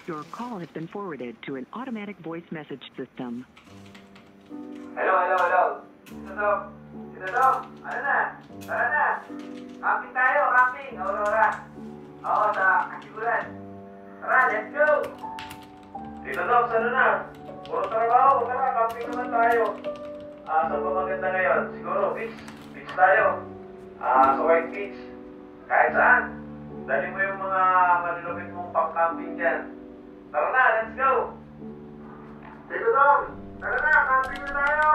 Your call has been forwarded to an automatic voice message system. Hello. Dito Dom. Ano na? Tara na. Camping tayo, camping. Aurora. Oo, sa Kasiguran. Tara, let's go. Dito Dom, ano na? Puro trabaho. Tara, camping naman tayo. Saan ba maganda ngayon? Siguro, beach. Beach tayo. Sa White Beach. Kahit saan. Dali mo yung mga malulupit mong pang-camping dyan. Tara na, let's go. Dito Dom. Tara na, camping na tayo!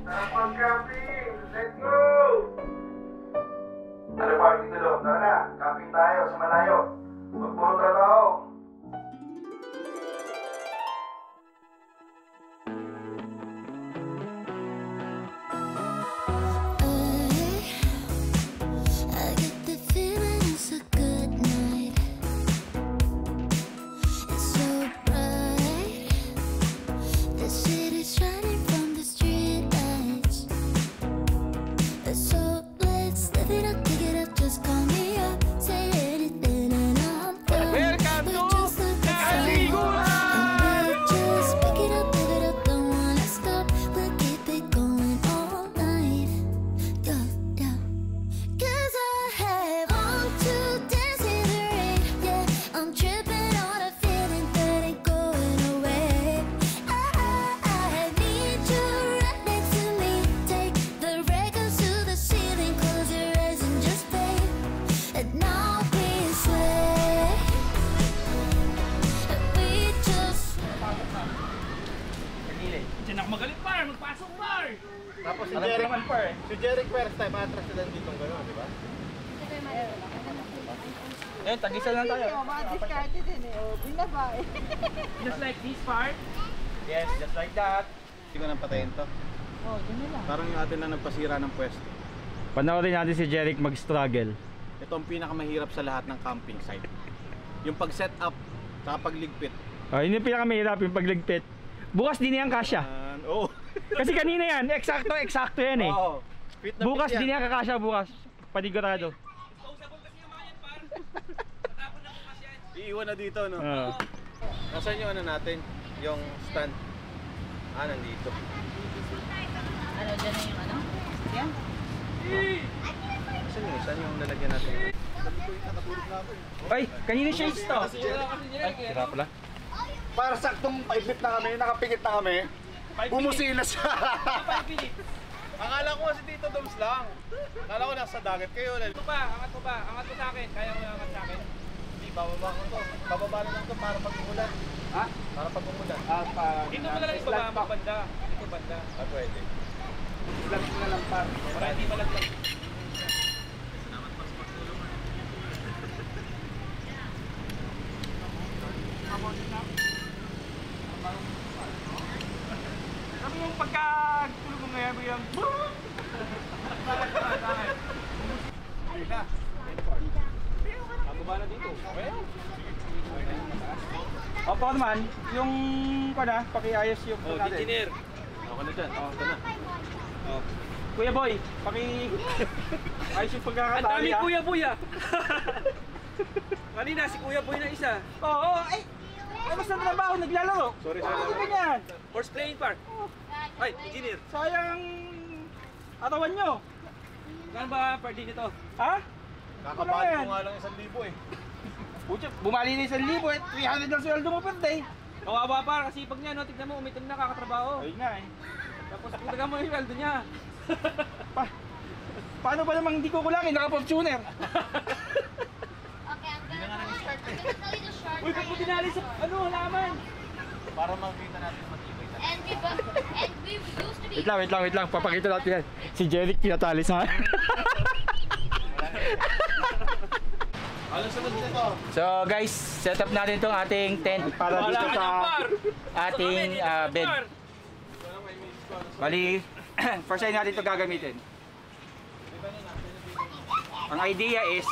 Tara pag-camping! Let's go! Ano pa dito Dom? Tara na, camping tayo sa malayo. Huwag puro trabaho. Tapos si Jeric first time atras sila dito gano'n, di ba? Eh, tag-isa lang tayo. Discarded din eh. Binaba eh. Just like this part? Yes, just like that. Hindi ko nang patayin to. Oh, dyan na lang. Parang yung atin lang nagpasira ng pwesto. Panoorin natin si Jeric mag-struggle. Ito ang pinakamahirap sa lahat ng camping site. Yung pag-set up, saka pagligpit. Yun yung pinakamahirap, yung pagligpit. Bukas din yan kasya. Oo. Kasi kanina yan, eksakto yan eh. Oo. Bukas din yan kakasya bukas. Panigurado. Iiwan na dito, no? Nasaan yung ano natin? Yung stand? Nandito. Ano, dyan na yung ano? Yan? Saan yung lalagyan natin? Ay, kanina siya to. Ay, tira pala. Para saktong paidlip na kami, nakapingit na kami. Bumusila siya. Akala ko kasi dito Doms lang. Akala ko nasa dagat kayo. Angat mo ba? Angat mo sa akin. Kaya mo angat sa akin? Hindi, bababa ko to. Bababa na lang to para pag umulan. Ha? Para pag umulan. Dito mo na lang ibaba mo banda. Dito banda. Pwede. Ilang na lang par. Para hindi malaglag. Sabi yung pagkagulong mo ngayon yung Pababa na dito. Opo naman, yung pakiayos yung natin. Engineer. Ako na dyan. Ito na. Kuya Boy, ayos yung pagkakatali. Ang dami Kuya Boy ah. Kanina si Kuya Boy na isa. Oo, ay mas na trabaho, naglalaro. Sorry. Ganyan. Horse playing park. Ay, engineer. Sayang atawan nyo. Kano ba per day nito? Ha? Kakabali ko nga lang 1,000 eh. Pucha, bumali na 1,000 eh. 300 lang sweldo mo per day. Kawawa pa, kasi pag niya, no? Tignan mo, umitim na kakatrabaho. Ayun nga eh. Tapos pagdagan mo yung sweldo niya. Paano ba namang hindi ko kulangin? Naka-fortuner. Okay, I'm gonna tell you the short Uy, ba't mo dinali sa halaman? Para makita natin matibay tayo. And we used to be. Wait lang. Papakita natin yan. Si Jeric pinatali sa akin. So guys, set up natin itong ating tent para dito sa ating bed. Bali, first time natin ito gagamitin. Ang idea is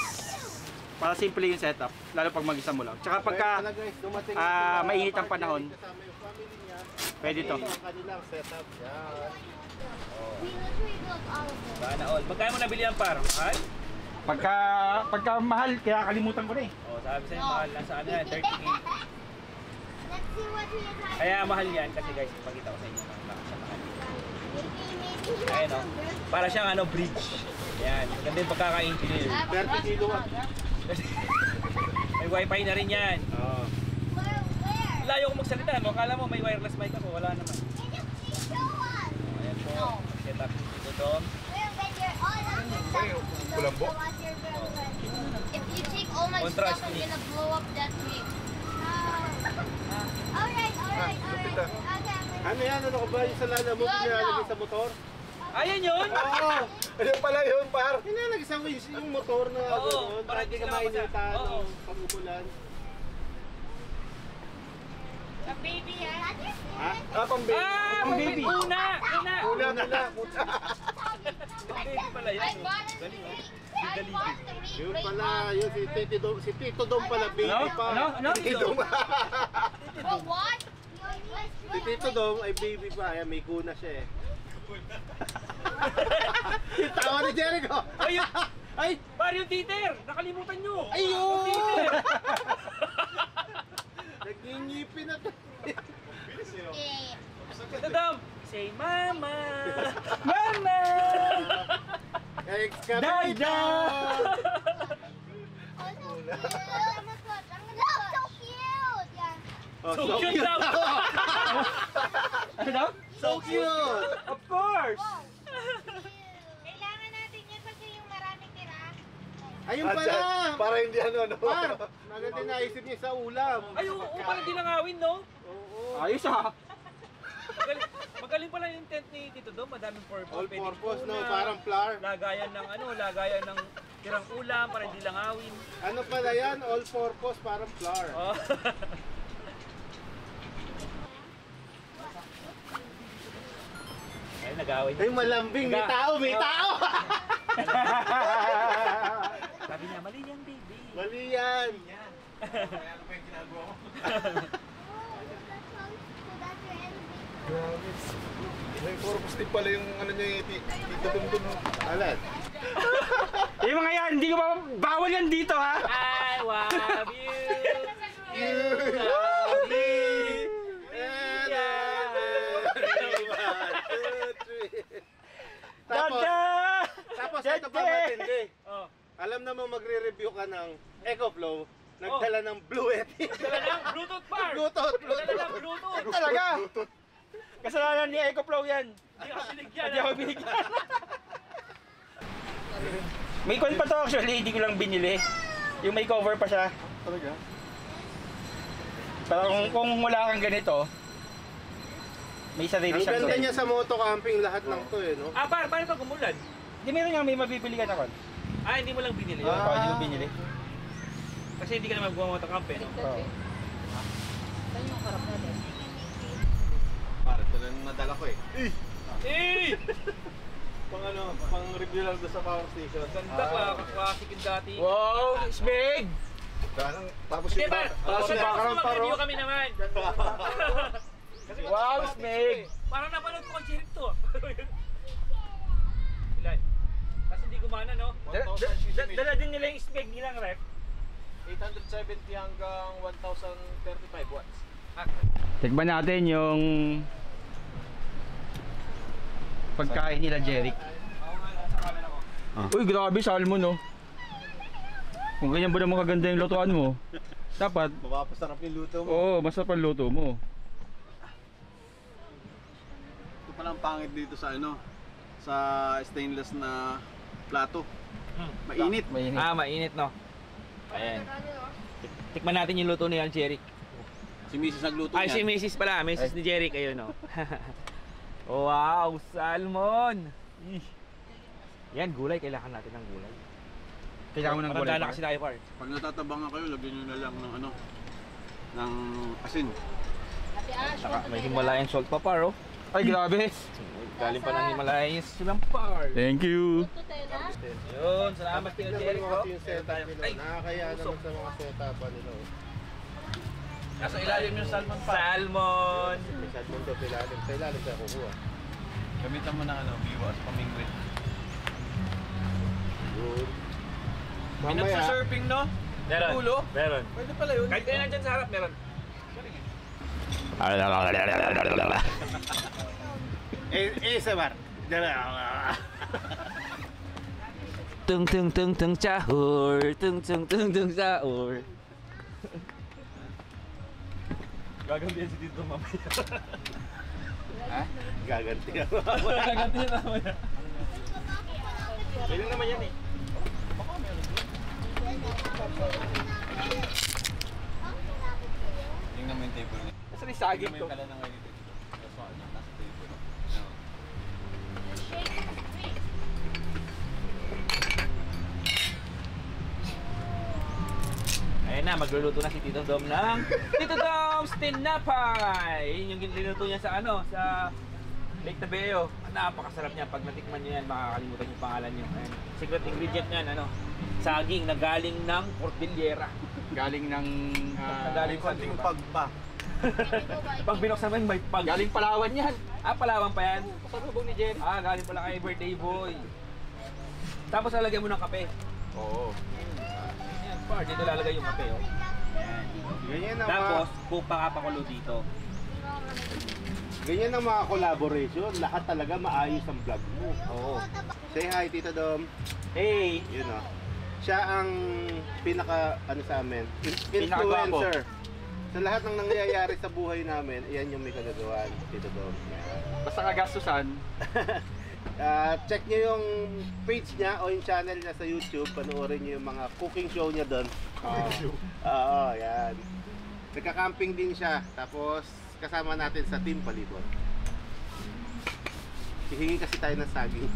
para simple yung setup, lalo pag mag-isa mo lang. Tsaka pagka mainit ang panahon, pwede ito. We literally built all of this. Sana all. Magkano mo nabili ang par? Ay? Pagka mahal, kaya kalimutan ko na eh. Oh, sabi sa'yo, mahal lang sa ano yan, 30K. Let's see what he has. Kaya mahal yan kasi guys, ipakita ko sa inyo kung bakit siya mahal. Ayan o, para siyang ano, bridge. Ayan, ganda yung pagkaka-engineer. 30 kilowatt. May wifi na rin yan. Oo. Where? Layo ko magsalita, no? Akala mo may wireless mic ako, wala naman. Can you please show us? Ayan po, set up dito to. Where when you're all on the top, Kulambo? if you take all my Contrast stuff, I'm me. gonna blow up that tree. Alright. Okay. Ano yan? Ano ka ba? Yung sa lala mo, nilalagay sa motor? Ayan yun! Oo! Ayun pala yun, par! Nilalagay sa yung motor na Oo, gano'n, para para hindi hindi ka sila mainita mabasa. Oo. ng pag-umulan. A baby, Ha? Ah, pang baby. Ah! Ang baby. Una! Una. Pang baby pala yan. I oh. bought a Galing, oh. I bought three Yun great pala, ones. yun si Tito Dom pala, baby Ano? pa. Ano? Tito Dom. But what? Si Tito Dom ay baby pa, ayan, may kuna siya eh. Yung tawa ni Jericho! Ayun! Ay! Pare yung titer! Nakalimutan nyo! Ayun! Yung titer! Nagingipin na to. Yeah. Tadam! Say mama! Mama! Excavator! Oh, so cute. Look, so cute. Yeah. Oh, So cute daw! Ano daw? So cute! Of course! Kailangan natin yan kasi yung maraming tira. Ayun pala! Para hindi ano. Par! Maganda naisip niya sa ulam. Ay, oo, parang dinangawin, no? Oo. Ayos ah! Magaling pala yung tent ni Tito Dom, madaming purpose. All Pwedeng purpose, no? tuna, Parang flour. Lagayan ng ano, lagayan ng tirang ulam para hindi langawin. Ano pala yan? All purpose, parang flour. Oh. Ay, nag-away Ay, malambing! May tao! May tao! Sabi niya, mali yan, baby. Mali yan! May purpose din pala yung ano niya yung Tito Dom dun. Alat? Yung mga yan, hindi ko ba bawal yan dito ha? I love you. You love me! Tapos, Dada! tapos ito pa matindi. Oh. Alam naman magre-review ka ng EcoFlow, nagdala ng Blue Yeti. Dala ng Bluetooth bar. Bluetooth, Dala ng Bluetooth. Bluetooth. Talaga! Kasalanan ni EcoFlow yan. Hindi ako binigyan. Hindi ako binigyan. May coin pa to actually, hindi ko lang binili. Yung may cover pa siya. Talaga? Pero kung wala kang ganito, may sarili Ang siyang ganda coin. niya sa moto camping lahat ng to eh, no? Ah, paano pag umulan? Hindi meron nga, may mabibili ka na kon. Ah, hindi mo lang binili. Oo, hindi ko binili. Kasi hindi ka naman bumamoto-camp eh. No? Oo. Para ito lang nadala ko eh. Eh! Pang ano, pang review lang doon sa power station. Ganda classic yung dati. Wow, it's big! Tapos Hindi yung ba? tapos yung bakarang mag-review paro. kami naman. Wow, it's big! Parang napanood ko ang Jeric to. Ilan? Kasi hindi gumana, no? Dala din nila yung spec nilang ref. 870 hanggang 1035 watts. Tikman natin yung pagkain nila Jeric. Uy, grabe salmon no. Kung ganyan ba naman kaganda yung lutuan mo, dapat Mapapasarap yung luto mo. oo, masarap ang luto mo. Ito palang pangit dito sa ano, sa stainless na plato. Mainit. Mainit. Ah, mainit, no? Ayan. Tikman natin yung luto ni Jeric. Si Mrs. nagluto Ay, si niyan. Mrs. pala. Mrs. ni Jeric, ayun, no? Wow, salmon! Yan, gulay. Kailangan natin ng gulay. Kailangan mo ng gulay. Parang kasi tayo, par. Pag natatabangan kayo, lagyan nyo na lang ng ano, ng asin. Saka may Himalayan salt pa, par, oh. Ay, grabe. Galing pa ng Himalayan silang par. Thank you. Yun, salamat kay Jeric, oh. Yung setup nila. Nakakaya naman sa mga setup nila. oh. Nasa ilalim yung salmon pa. Salmon! May salmon daw sa ilalim. Sa ilalim tayo kukuha. Gamitan mo ng ano, biwas, pamingwit. Yun. May nagsusurfing, no? Meron. Ulo? Meron. Pwede pala yun. Kahit kayo nandyan sa harap, meron. ASMR. Tung tung tung tung sahur, tung tung tung tung sahur. Gagantihan si Tito mamaya. Ha? Gagantihan. Gagantihan mamaya. Kailan naman yan eh. Tingnan mo yung table niya. Kasi may saging Tingnan mo to. yung kala ng ganito. Tapos ano, nasa table. Ayun na, magluluto na si Tito Dom ng Tito Dom's Tinapay! Yun yung niluto niya sa ano, sa Lake Tabeo. Napakasarap niya. Pag natikman niyo yan, makakalimutan yung pangalan niyo. Ayun. Secret ingredient niyan, ano, saging na galing ng Cordillera. Galing ng... Galing sa Konting pagpa. Pag binuksan mo yun, may pag... galing Palawan yan. Ah, Palawan pa yan? Pasalubong ni Jerry. Ah, galing pala kay birthday boy. Tapos lalagyan mo ng kape. Oo. Yan, par, dito lalagay yung kape, oh. Yan. Ganyan ang Tapos, pupa-kapakulo dito. ganyan ang mga collaboration. Lahat talaga maayos ang vlog mo. Oo. Say hi, Tito Dom. Hey! Yun o. Siya ang pinaka, ano sa amin, Pinakagwapo. influencer. Sa lahat ng nangyayari sa buhay namin, iyan yung may kagagawan, Tito Dom. Basta kagastusan. Check nyo yung page niya o yung channel niya sa YouTube. Panoorin nyo yung mga cooking show niya doon. Oo, yan. Nagka-camping din siya. Tapos kasama natin sa Team Palibot. Hihingi kasi tayo ng saging.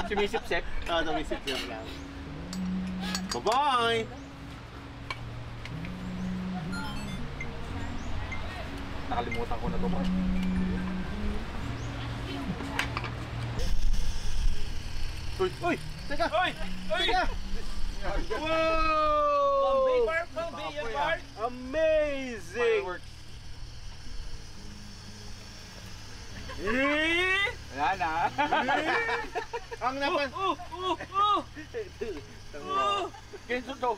Sumisip-sip. Oo, sumisip yun lang. Bye-bye! Nakalimutan ko na to. Uy! Teka! Oy! Oy! Teka! Wow! Amazing! Wala na. Ang napan... Ganito to.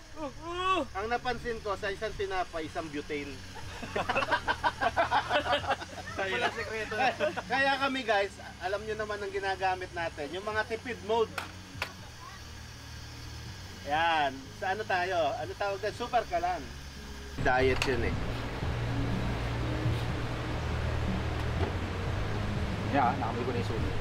Ang napansin ko sa isang tinapay, isang butane. Wala sekreto. Kaya kami guys, alam nyo naman ang ginagamit natin, yung mga tipid mode. Yan, sa ano tayo? Ano tawag na? Super kalan. Diet yun eh. Yeah, nakamoy ko na yung sulit.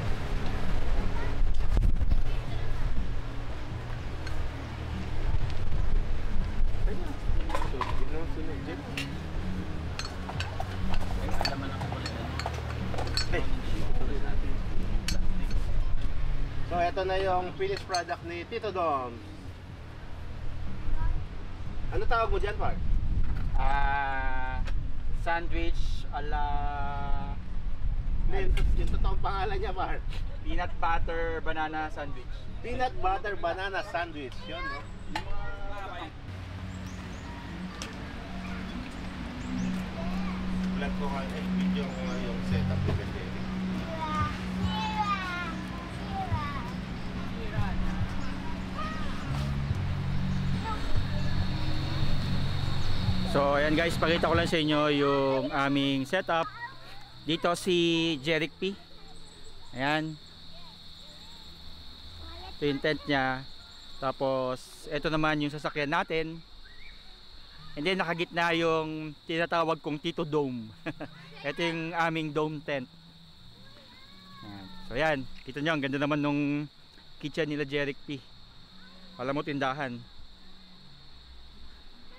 So ito na yung finished product ni Tito Dom. Ano tawag mo dyan, Park? Sandwich ala Yung totoong pangalan niya, Park. peanut butter banana sandwich. Peanut butter banana sandwich. Yun, no? Vlog ko nga, video ko nga yung setup ni Bendeli. So ayan guys, pakita ko lang sa inyo yung aming setup. Dito si Jeric P. Ayan. Ito yung tent niya. Tapos ito naman yung sasakyan natin. And then nakagitna yung tinatawag kong Tito Dome. Ito yung aming dome tent. Ayan. So ayan, kita nyo, ang ganda naman nung kitchen nila Jeric P. Alam mo, tindahan.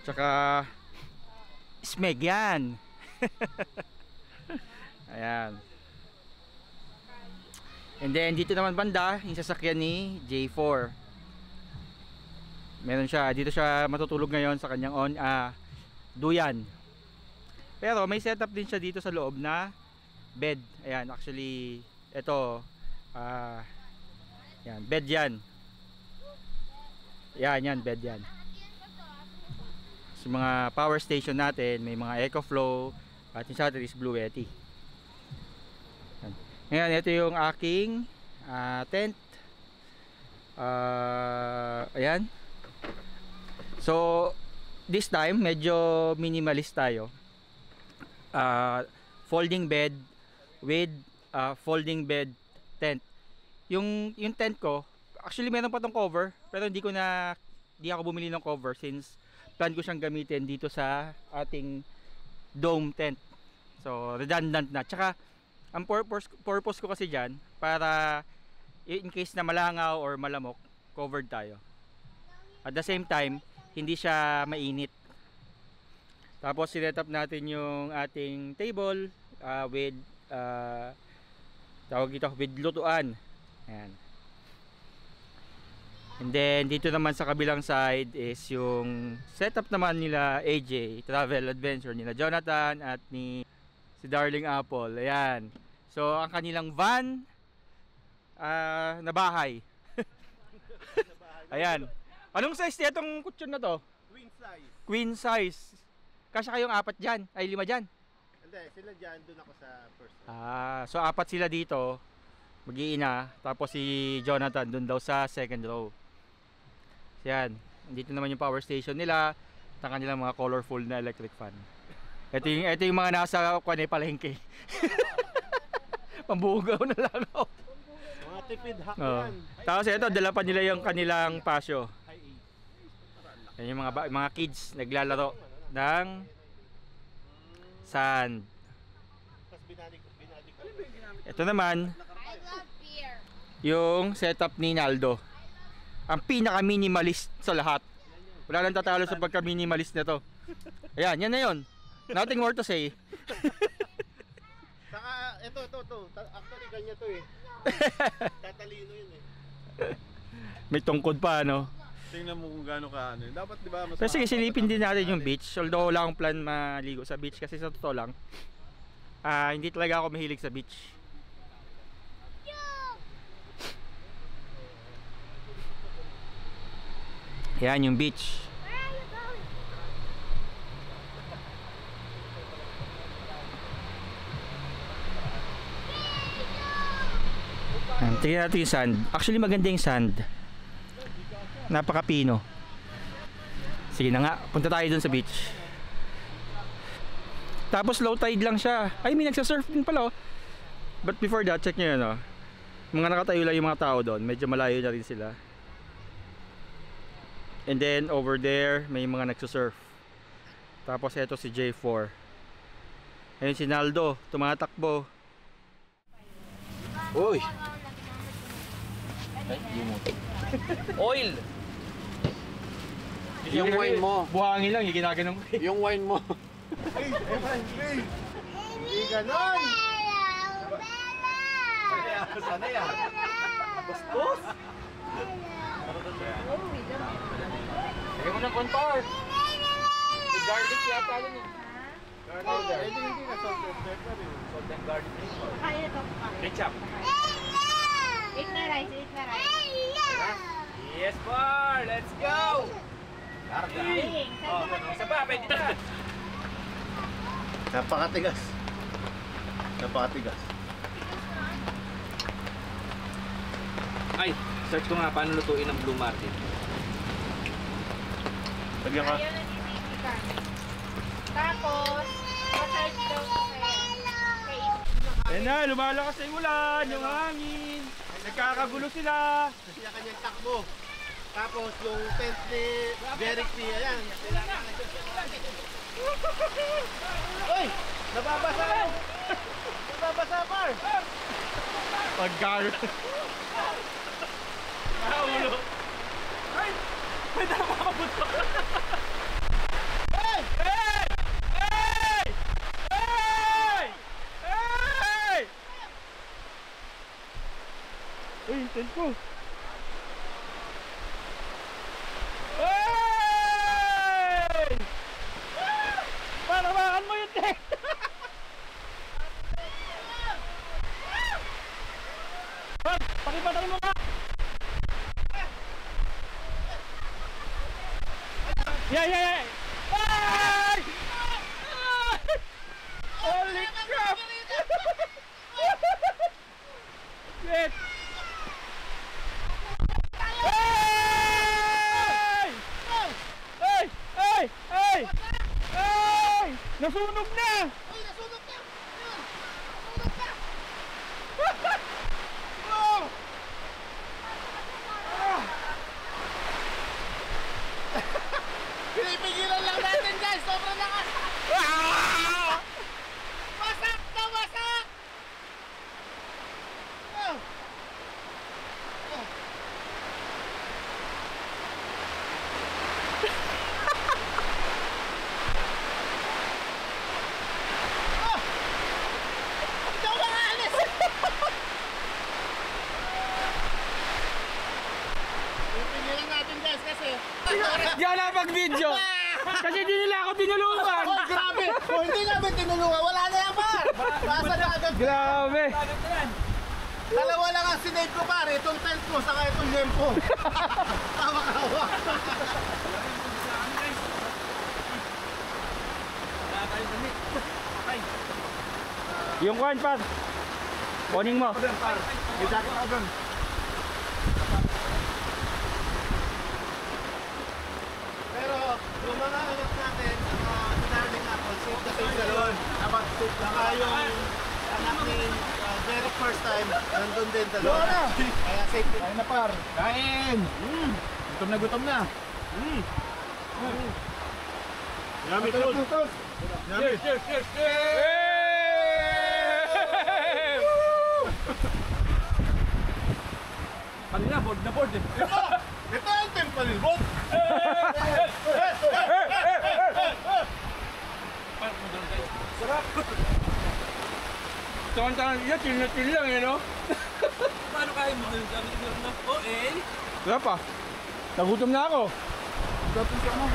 Tsaka smeg yan. Ayan. And then dito naman banda yung sasakyan ni J4. Meron siya, dito siya matutulog ngayon sa kanyang duyan. Pero may setup din siya dito sa loob na bed. Ayan, actually ito yan, bed yan. Yan, bed yan. Sa mga power station natin, may mga EcoFlow at yung sa atin is Blue Yeti. Ngayon, ito yung aking tent. Ayan. So, this time, medyo minimalist tayo. Folding bed with folding bed tent. Yung tent ko, actually meron pa tong cover, pero hindi ako bumili ng cover since plan ko siyang gamitin dito sa ating dome tent. So, redundant na. Tsaka, ang purpose ko kasi dyan, para in case na malangaw or malamok, covered tayo. At the same time, hindi siya mainit. Tapos, sinet up natin yung ating table with tawag ito, with lutuan. Ayan. And then, dito naman sa kabilang side is yung setup naman nila AJ, Travel Adventure, nila Jonathan at ni si Darling Apple. Ayan. So, ang kanilang van na bahay. Ayan. Anong size niya itong kutsyon na to? Queen size. Queen size. Kasya kayong 4 dyan. Ay, 5 dyan. Hindi, sila dyan. Doon ako sa first one. So 4 sila dito. Mag-iina. Tapos si Jonathan doon daw sa second row. So, yan. Dito naman yung power station nila. At ang kanilang mga colorful na electric fan. Ito yung mga nasa palengke. Pambugaw na lang ako. Mga tipid hack Oh. yan. Tapos ito, dala pa nila yung kanilang pasyo. Yan yung mga kids naglalaro ng sand. Ito naman, I love beer. yung setup ni Naldo. Ang pinaka-minimalist sa lahat. Wala nang tatalo sa pagka-minimalist na to. Ayan, yan na yun. Nothing more to say. Saka, ito. Actually, ganyan to eh. Tatalino yun eh. May tungkod pa, no? Tingnan mo kung gaano ka ano. Dapat di ba mas Pero sige, silipin din natin yung beach. Although wala akong plan maligo sa beach kasi sa totoo lang, hindi talaga ako mahilig sa beach. Yan yung beach. Where are you going? Tingnan natin yung sand. Actually maganda yung sand. Napaka-pino. Sige na nga, punta tayo dun sa beach. Tapos low tide lang siya. Ay, may nagsasurf din pala oh. But before that, check nyo yun oh. Mga nakatayo lang yung mga tao doon. Medyo malayo na rin sila. And then over there, may mga nagsasurf. Tapos eto si J4. Ayun si Naldo, tumatakbo. Uy! Oil! Yung wine mo. Buhangin lang, yung ginaganong. Yung wine mo. Hindi ganon! Sana yan. Bastos! Lagay mo ng kontor! May garlic yata yun eh. Hindi na salt and pepper eh. Salt and garlic rin. Kaya ito. Ketchup. Eat na rice, eat na rice. Yes, bar! Let's go! Galing. Oh, isa pa, pwede na. Napakatigas. Ay, search ko nga paano lutuin ang Blue Martin. Lagyan ka. Ayaw na ni Titi ka. Tapos, masarap daw kay Ayan na, lumalakas na yung ulan, yung hangin. Nagkakagulo sila. Kasi yung kanyang takbo. Tapos yung tent ni Derek P. Ayan. Uy! Nababasa! Nababasa, par! Pagkaro. Nakaulo. Ay! May nakakabuto. Hey! Hey! Hey! Hey! Hey! Uy, tent ko. Hey! Parawakan mo yung tent! Pakipatay mo nga! Yeah! Ay! Holy crap! Shit! Hey! Nasunog na! Uy, nasunog na! Ayun! Nasunog na! Oh! Pinipigilan lang natin guys! Sobrang lakas! Wasak na wasak! Oh! Oh! Ikaw mga alis! Pinipigilan natin guys kasi Di ako nakapag-video! Kasi di nila ako tinulungan! oh, grabe! Oh, hindi namin tinulungan, wala na yan par! Basa na agad! Grabe! Dalawa lang ang sinave ko pare, itong tent ko, saka itong lempo. Tawa-tawa. Yung kuhan par! Kunin mo! May jacket ako dun. Pero yung mga anak natin, sinarling apple, safe na safe na doon. Dapat safe na yung anak ni very first time, nandun din sa doon. Kaya safe din. Kain na par. Kain! Gutom na gutom na. Yummy food. Cheers, cheers, cheers, cheers! Kanina, board na board eh. Ito ang temple boat. Sarap! Taman-taman niya, tin lang eh no? Paano kaya mo dun? Sabi ko na, oh eh! Wala pa. Nagutom na ako. Tapos ano?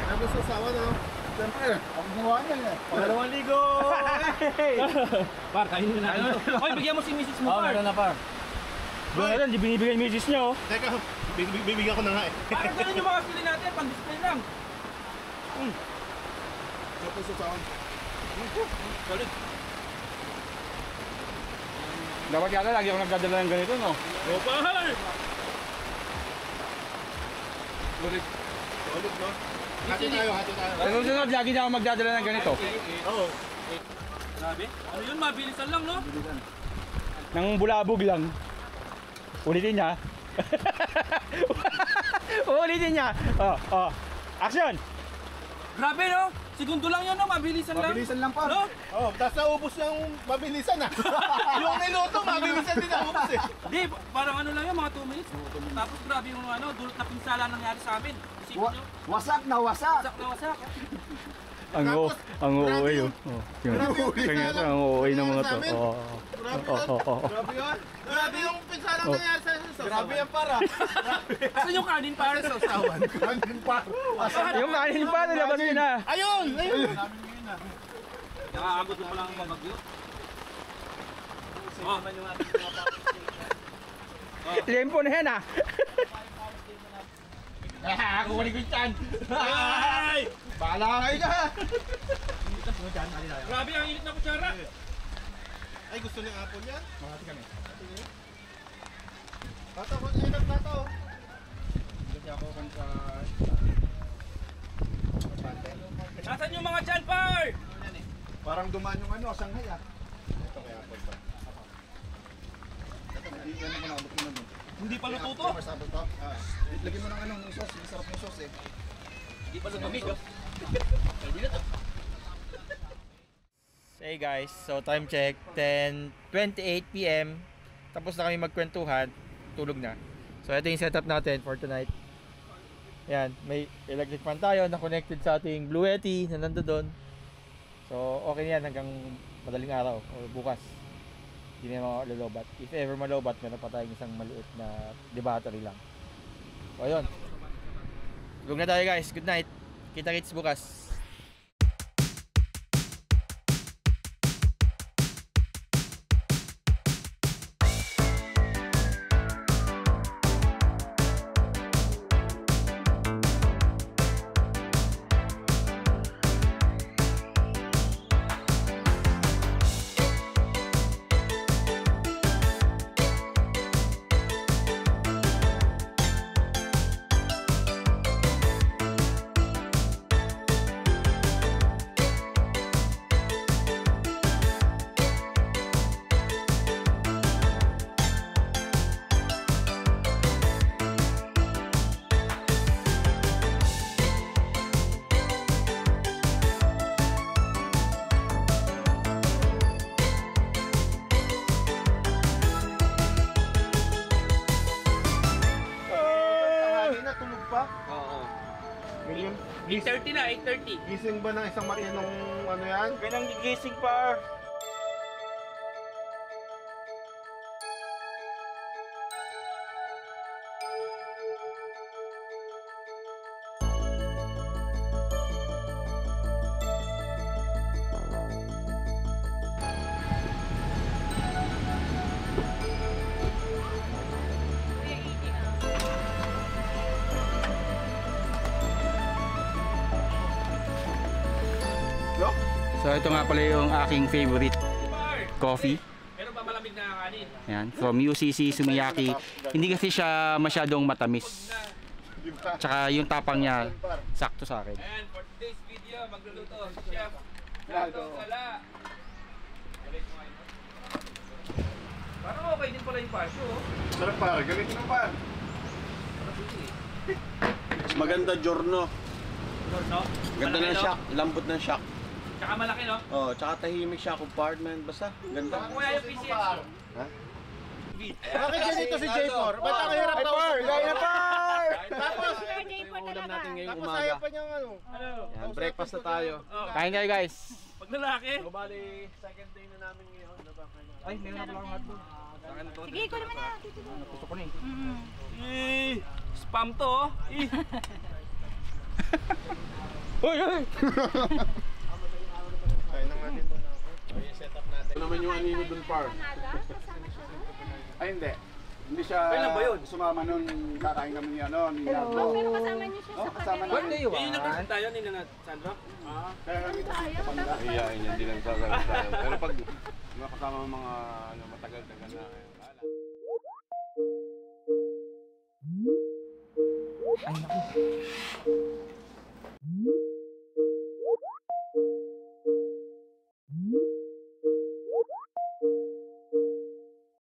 Tapos sa sawa na. Siyempre, ako gumawa niya eh. Pangalawang ligo! Par, kainin na natin to. Oy, bigyan mo si Mrs. mo, Par. na par. Doon na lang, di binibigay yung misis niya oh. Teka, bibigyan ko na nga eh. Parang ganun yung mga sili natin, pang-display lang. Tapos sa sawa. Solid. Dapat yata lagi ako nagdadala ng ganito no? Go, Par! Solid. Solid no? Hati tayo, hati tayo. Sa susunod, lagi na ako magdadala ng ganito. Oo. Grabe. Ano yun, mabilisan lang, no? Nang bulabog lang. Ulitin niya. Ulitin niya. Oh. Action! Grabe, no? Segundo lang yun, no? Mabilisan lang. Mabilisan lang par. No? Oh, tapos naubos yung mabilisan ah. Yung niluto, mabilisan din naubos eh. Hindi, parang ano lang yun, mga 2 minutes. Tapos grabe yung ano, dulot na pinsala nangyari sa amin. Isipin nyo, Wasak na wasak! wasak na wasak. Ang Tapos, ang grabe OA yung- oh. grabe yung pinsala Ang OA ng mga to. nangyari sa amin. Oo. Grabe Oo, yun. oo, oo. Grabe yun. Grabe yung pinsalang Oh. nangyari sa Grabe yan para. Saan yung kanin, Par? Sa usawan. Kanin pa. Yung kanin pa, nilabas niyo na. Ayun! Ayun! Nakakabot mo pa lang ang bagyo. Oh, Lempo na yan ah. Kukunin ko yung chan. Ay! Bahala kayo dyan! grabe ang init na kutsara. Ay, gusto niya apple yan? Mahati kami. Tato, kung ingat tato. Nasaan yung mga dyan, Par? Parang dumaan yung ano, Shanghai ah. Ito kaya apple pa. Hindi ano mo na, abot mo na dun. Hindi pa luto to. Mas apple to? Ah. Lagyan mo ng ano, ng sauce. Ang sarap ng sauce eh. Hindi pa lumamig, oh. Hey guys, so time check 10:28 PM. Tapos na kami magkwentuhan, tulog na. So ito yung setup natin for tonight. Yan, may electric fan tayo na connected sa ating Blue Yeti na nandoon. So okay yan hanggang madaling araw o bukas. Hindi na malolobat. If ever malobat, meron pa tayong isang maliit na battery lang. So ayun. Tulog na tayo guys, good night. Kita-kits bukas. tulog pa? Oo. Ganyan. 8:30 na, 8:30. Gising ba ng isang matinong ano yan? Ganang gigising par. So ito nga pala yung aking favorite coffee. Meron ba malamig na kanin? Yan, from UCC Sumiyaki. Hindi kasi siya masyadong matamis. Tsaka yung tapang niya sakto sa akin. Ayan, for today's video, magluluto si Chef Gato Gala. Parang okay din pala yung pasyo. Sarap par, gamitin mo par. Maganda giorno. No? Ganda ng shock, lambot ng shock. Tsaka malaki, no? Oh, tsaka tahimik siya compartment, basta ganda. Kuya yung PCX. Bakit ganito si J4? Ba't ang hirap na par? Gaya na par! Tapos, Ulam natin ngayong tapos umaga. ayaw pa niyang ano. Yan, breakfast na tayo. Kain kayo guys. Pag lalaki. So, bali, second day na namin ngayon. Ay, meron na palang hotdog. Sige, ko naman na. Gusto ko na eh. Eh, spam to, oh. Eh. Uy, uy! Kain na nga din po na ako. Ito naman yung anino dun par. Ay hindi. Hindi siya Kailan ba yun? sumama nun kakain kami ni ano, ni Nardo. Pero kasama niyo siya Oh, sa kasama kanila. namin. Yun yung nagkasin tayo ni Nanat Sandro. Kaya kami ito sa Kapanga. Iyain yan, hindi lang sasalit tayo. Pero pag makasama ang mga ano, matagal-tagal na kayo. Ay, naku.